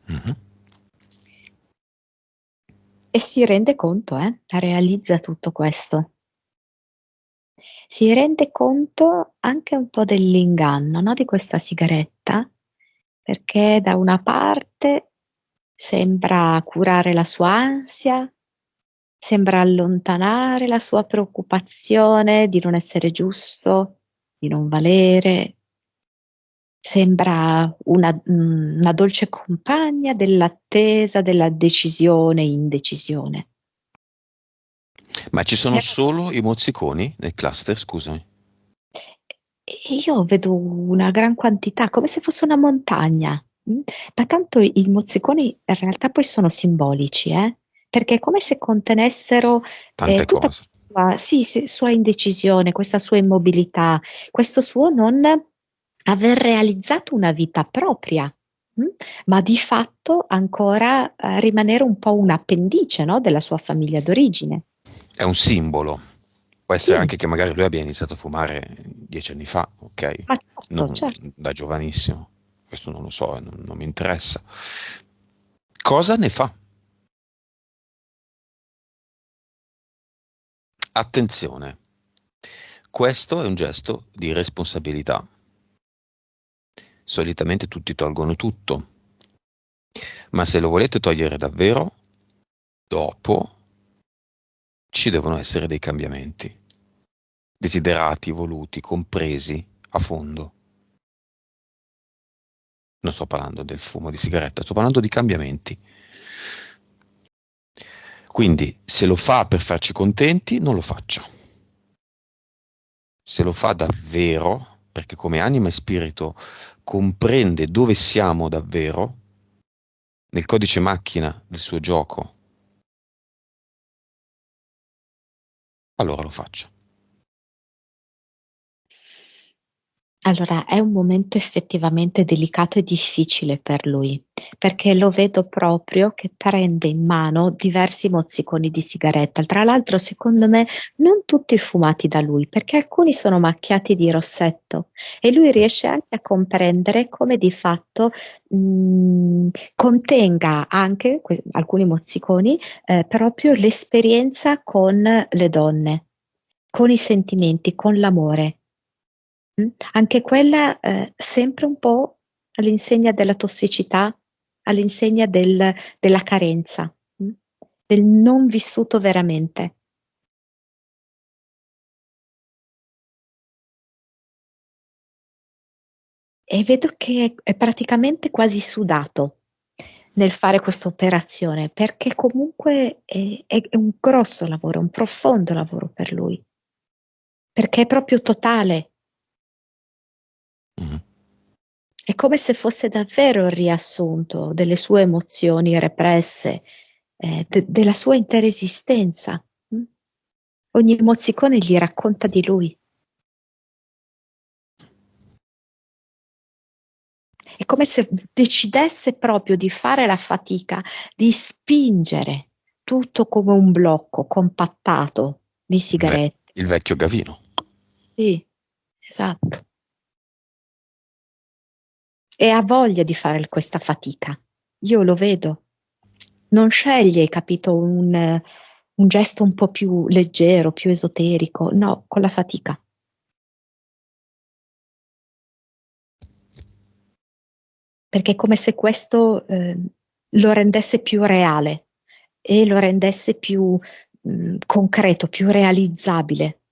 Mhm. E si rende conto, realizza tutto questo. Si rende conto anche un po' dell'inganno, no, di questa sigaretta, perché da una parte sembra curare la sua ansia, sembra allontanare la sua preoccupazione di non essere giusto, di non valere. Sembra una dolce compagna dell'attesa, della decisione, indecisione. Ma ci sono Però solo i mozziconi nel cluster, scusami. io vedo una gran quantità, come se fosse una montagna, ma tanto i mozziconi in realtà poi sono simbolici, perché è come se contenessero Tante tutta cose. questa sua, sì, sì, sua indecisione, questa sua immobilità, questo suo non aver realizzato una vita propria, mh, ma di fatto ancora rimanere un po' un appendice, no, della sua famiglia d'origine. È un simbolo. Può essere Sì, anche che magari lui abbia iniziato a fumare 10 anni fa, ok? ma certo, Non certo. da giovanissimo. Questo non lo so, non mi interessa. Cosa ne fa? Attenzione, questo è un gesto di responsabilità. Solitamente tutti tolgono tutto, ma se lo volete togliere davvero, dopo ci devono essere dei cambiamenti, desiderati, voluti, compresi a fondo. Non sto parlando del fumo di sigaretta, sto parlando di cambiamenti. Quindi, se lo fa per farci contenti, non lo faccia. Se lo fa davvero perché come anima e spirito comprende dove siamo davvero nel codice macchina del suo gioco, allora lo faccio. Allora, è un momento effettivamente delicato e difficile per lui, perché lo vedo proprio che prende in mano diversi mozziconi di sigaretta. Tra l'altro, secondo me, non tutti fumati da lui, perché alcuni sono macchiati di rossetto e lui riesce anche a comprendere come di fatto contenga anche alcuni mozziconi proprio l'esperienza con le donne, con i sentimenti, con l'amore. Anche quella, sempre un po' all'insegna della tossicità, all'insegna della carenza, del non vissuto veramente. E vedo che è praticamente quasi sudato nel fare questa operazione, perché comunque è un grosso lavoro, un profondo lavoro per lui, perché è proprio totale. Mm. È come se fosse davvero il riassunto delle sue emozioni represse, della sua intera esistenza. Mm? Ogni mozzicone gli racconta di lui. È come se decidesse proprio di fare la fatica, di spingere tutto come un blocco compattato di sigarette. Il vecchio Gavino. Sì, esatto. E ha voglia di fare questa fatica. Io lo vedo. Non sceglie, capito, un gesto un po' più leggero, più esoterico, no, con la fatica. Perché è come se questo lo rendesse più reale e lo rendesse più concreto, più realizzabile.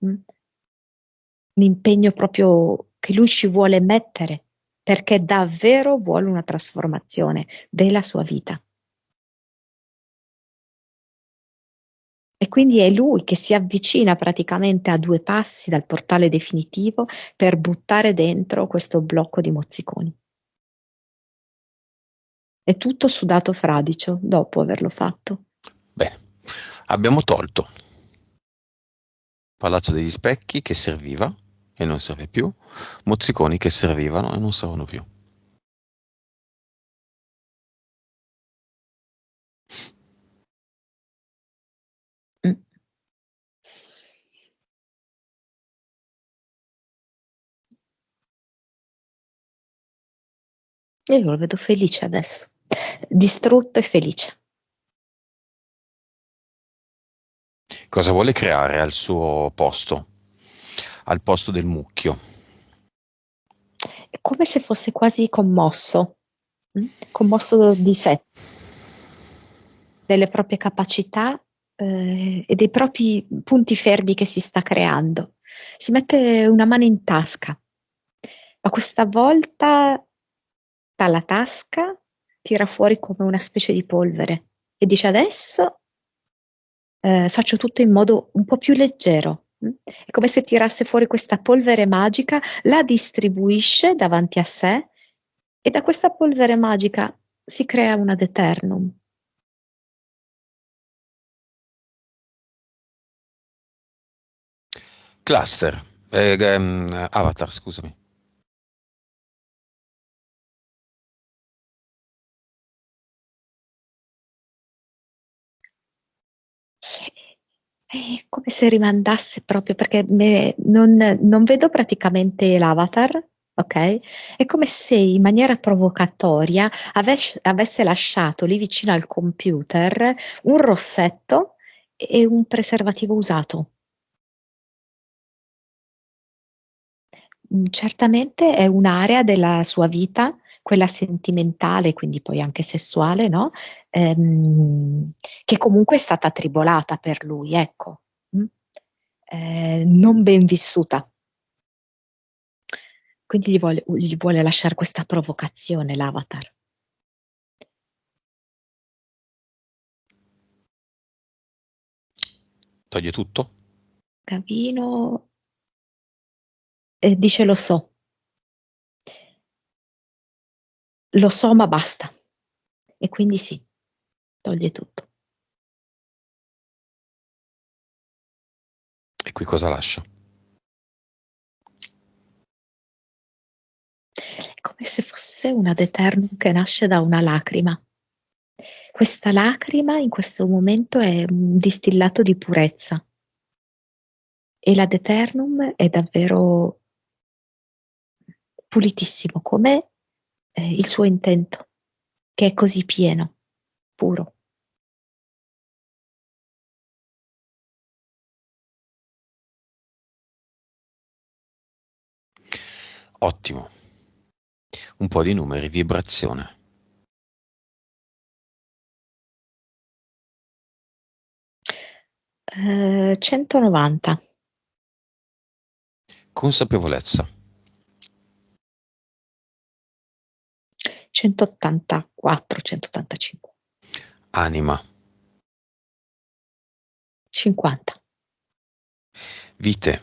L'impegno proprio che lui ci vuole mettere, perché davvero vuole una trasformazione della sua vita. E quindi è lui che si avvicina praticamente a 2 passi dal portale definitivo per buttare dentro questo blocco di mozziconi. È tutto sudato fradicio dopo averlo fatto. Bene, abbiamo tolto Palazzo degli Specchi che serviva e non serve più, mozziconi che servivano e non servono più. Mm. Io lo vedo felice adesso, distrutto e felice. Cosa vuole creare al suo posto? Al posto del mucchio. È come se fosse quasi commosso, commosso di sé, delle proprie capacità e dei propri punti fermi che si sta creando. Si mette una mano in tasca, ma questa volta dalla tasca tira fuori come una specie di polvere e dice adesso faccio tutto in modo un po' più leggero. È come se tirasse fuori questa polvere magica, la distribuisce davanti a sé e da questa polvere magica si crea un ad eternum. Cluster. Avatar, scusami. È come se rimandasse proprio, perché non vedo praticamente l'avatar, ok? È come se in maniera provocatoria avesse lasciato lì vicino al computer un rossetto e un preservativo usato. Certamente è un'area della sua vita, quella sentimentale, quindi poi anche sessuale, no? Che comunque è stata tribolata per lui, ecco. Mm? Non ben vissuta. Quindi gli vuole lasciare questa provocazione, l'avatar. Toglie tutto? Gavino dice lo so. lo so, ma basta. E quindi sì, toglie tutto. E qui cosa lascio? È come se fosse un ad eternum che nasce da una lacrima. Questa lacrima in questo momento è un distillato di purezza e l'ad eternum è davvero pulitissimo, come il suo intento, che è così pieno, puro. Ottimo. Un po' di numeri, vibrazione. Eh, 190, Consapevolezza. 184, 185, Anima. 50, Vite.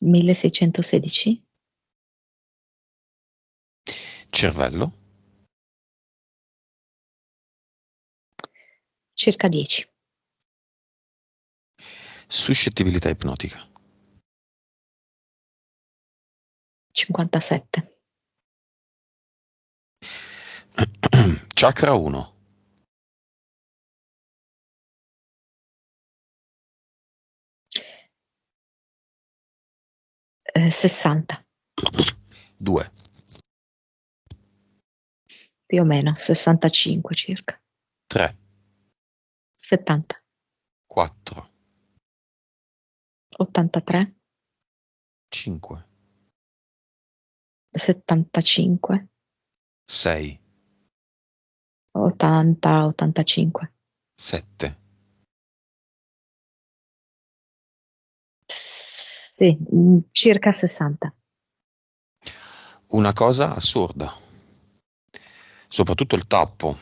1616, Cervello. circa 10, Suscettibilità ipnotica. 57, Chakra 1. 60, 2. più o meno, 65 circa, 3. 70, 4. 83, 5. 75, 6. 80, 85. 7. Sì, circa 60. Una cosa assurda. Soprattutto il tappo.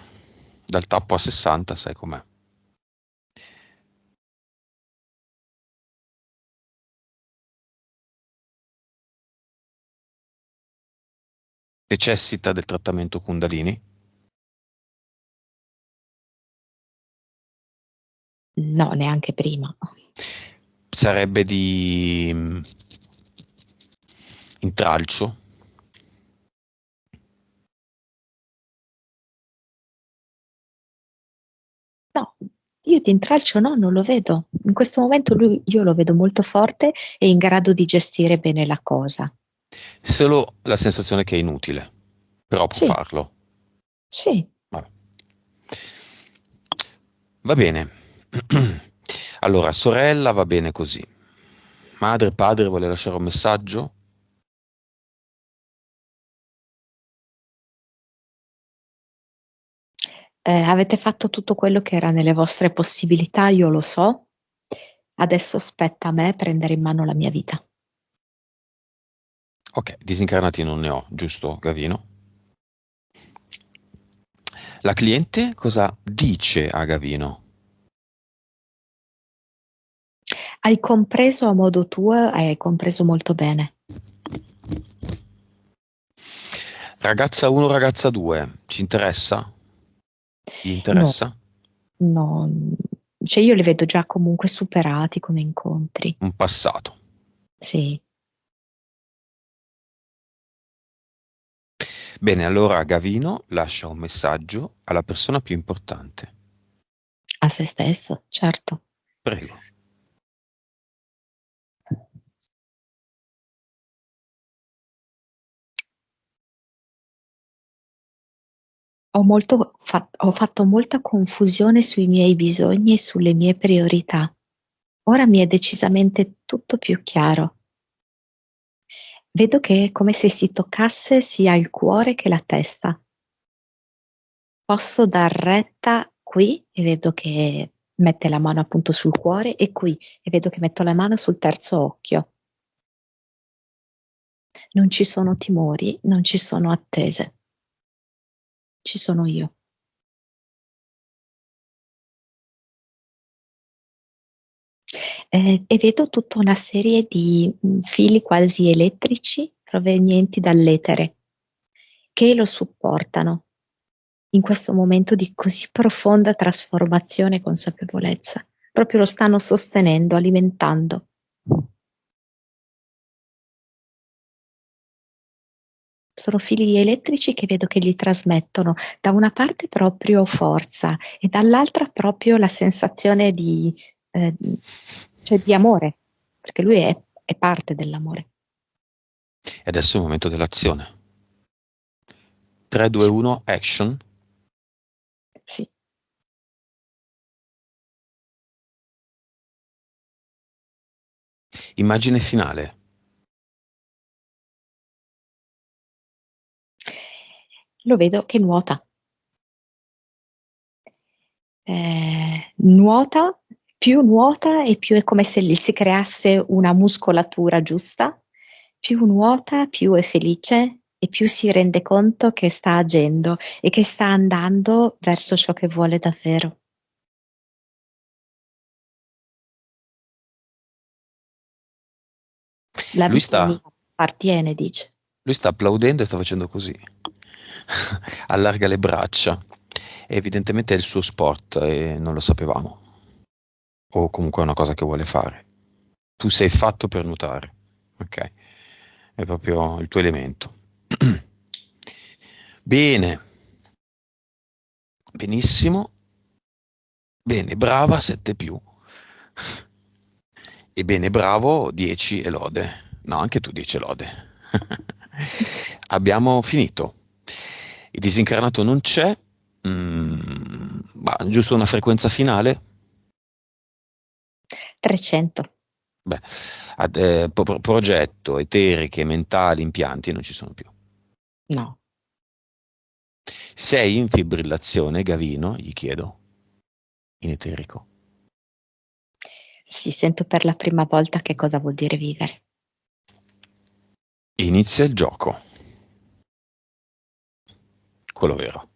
Dal tappo a 60, sai com'è. Necessita del trattamento Kundalini? No, neanche prima. Sarebbe di intralcio? No, io di intralcio no, non lo vedo. In questo momento io lo vedo molto forte e in grado di gestire bene la cosa. Solo la sensazione che è inutile, però può Sì, farlo. sì. Vabbè. Va bene. Allora, sorella va bene così. Madre, padre, vuole lasciare un messaggio? Avete fatto tutto quello che era nelle vostre possibilità, io lo so. Adesso spetta a me prendere in mano la mia vita. Ok, disincarnati non ne ho, giusto, Gavino? La cliente cosa dice a Gavino? Hai compreso a modo tuo, hai compreso molto bene. Ragazza 1, ragazza 2, ci interessa? Gli No, interessa? no, cioè io li vedo già comunque superati come incontri. Un passato. Sì, Bene, allora Gavino lascia un messaggio alla persona più importante. a se stesso, certo. Prego. Ho fatto molta confusione sui miei bisogni e sulle mie priorità. Ora mi è decisamente tutto più chiaro. Vedo che è come se si toccasse sia il cuore che la testa. Posso dar retta qui e vedo che mette la mano appunto sul cuore e qui e vedo che metto la mano sul terzo occhio. Non ci sono timori, non ci sono attese. Ci sono io. e vedo tutta una serie di fili quasi elettrici provenienti dall'etere che lo supportano in questo momento di così profonda trasformazione e consapevolezza. Proprio lo stanno sostenendo, alimentando. Sono fili elettrici che vedo che gli trasmettono da una parte proprio forza e dall'altra proprio la sensazione cioè di amore, perché lui è parte dell'amore. E adesso è il momento dell'azione. 3, 2, 1, action. Sì. Immagine finale. Lo vedo che nuota. Nuota, nuota e più è come se gli si creasse una muscolatura giusta, più nuota, più è felice e più si rende conto che sta agendo e che sta andando verso ciò che vuole davvero. La Lui vita sta, mia appartiene, dice. lui sta applaudendo e sta facendo così. Allarga le braccia. E evidentemente è il suo sport e non lo sapevamo. O comunque è una cosa che vuole fare. Tu sei fatto per nuotare. Ok. È proprio il tuo elemento. Bene. Benissimo. Bene, brava 7 più. E bene, bravo 10 e lode. No, anche tu 10 e lode. Abbiamo finito. Il disincarnato non c'è. Ma giusto una frequenza finale? 300. Beh, progetto, eteriche, mentali, impianti non ci sono più. No. Sei in fibrillazione, Gavino? Gli chiedo. In eterico. Sì, sento per la prima volta che cosa vuol dire vivere. Inizia il gioco. Quello vero.